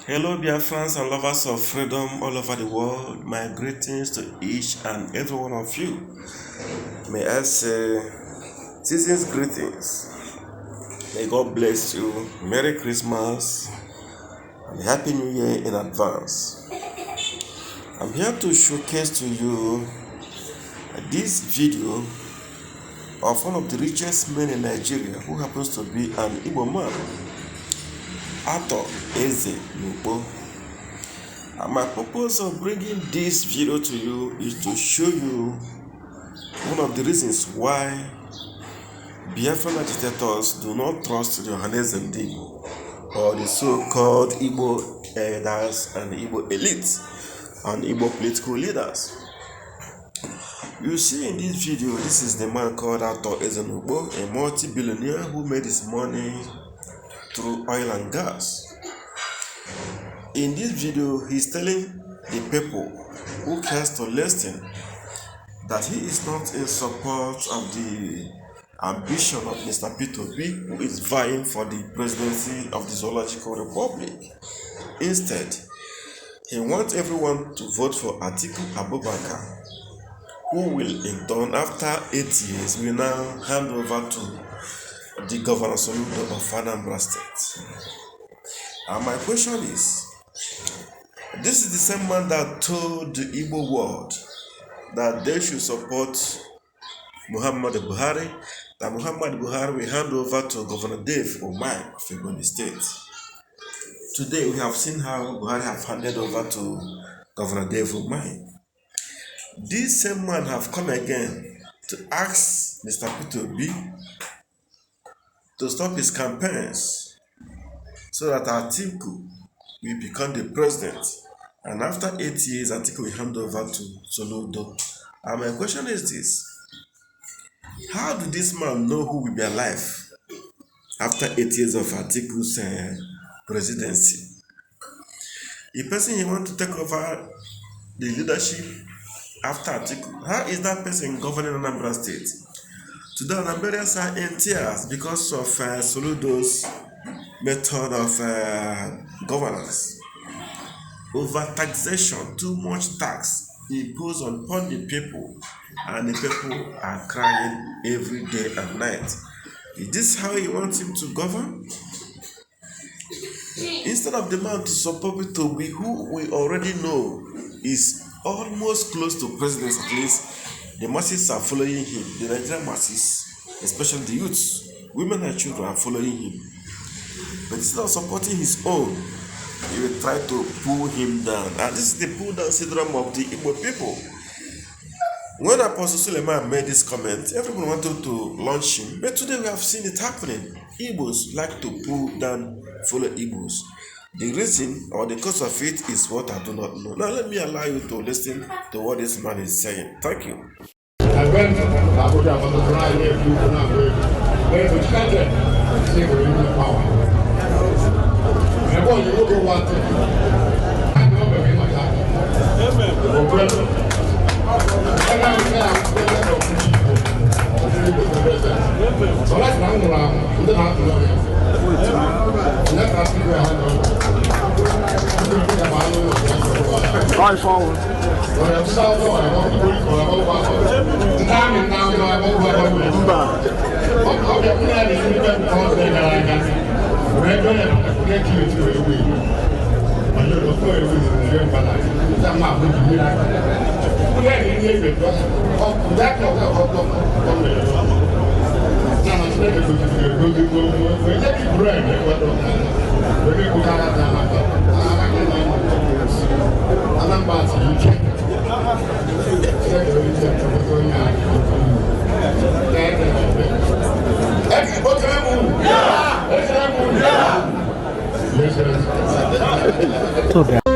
Hello, Biafrans and lovers of freedom all over the world. My greetings to each and every one of you. May I say season's greetings. May God bless you. Merry Christmas and Happy New Year in advance. I'm here to showcase to you this video of one of the richest men in Nigeria who happens to be an Igbo man. Ohaneze. And my purpose of bringing this video to you is to show you one of the reasons why Biafran agitators do not trust the Ohaneze or the so-called Igbo elders and Igbo elites and Igbo political leaders. You see in this video, this is the man called Ohaneze, a multi-billionaire who made his money through oil and gas. In this video, he's telling the people who cares to listen that he is not in support of the ambition of Mr. P2B, who is vying for the presidency of the Zoological Republic. Instead, he wants everyone to vote for Atiku Abubakar, who will in turn, after 8 years, will now hand over to the Governor of Anambra State. And my question is, this is the same man that told the Igbo world that they should support Muhammadu Buhari, that Muhammadu Buhari will hand over to Governor Dav Umahi of Igbo State. Today we have seen how Buhari have handed over to Governor Dav Umahi. This same man have come again to ask Mr. P2B to stop his campaigns so that Atiku will become the president. And after 8 years, Atiku will hand over to Soludo. And my question is this: how do this man know who will be alive after 8 years of Atiku's presidency? The person he wants to take over the leadership after Atiku, how is that person governing Anambra State? Today, Nigerians are in tears because of Soludo's method of governance. Over taxation, too much tax imposed upon the people, and the people are crying every day and night. Is this how he wants him to govern? Instead of the man to support P2B, who we already know is almost close to presidency, at least the masses are following him. The Nigerian masses, especially the youths, women and children are following him. But instead of supporting his own, he will try to pull him down. And this is the pull down syndrome of the Igbo people. When Apostle Suleiman made this comment, everyone wanted to launch him. But today we have seen it happening. Igbos like to pull down fellow Igbos. The reason or the cause of it is what I do not know. Now let me allow you to listen to what this man is saying. Thank you. Right forward. Tudo bem.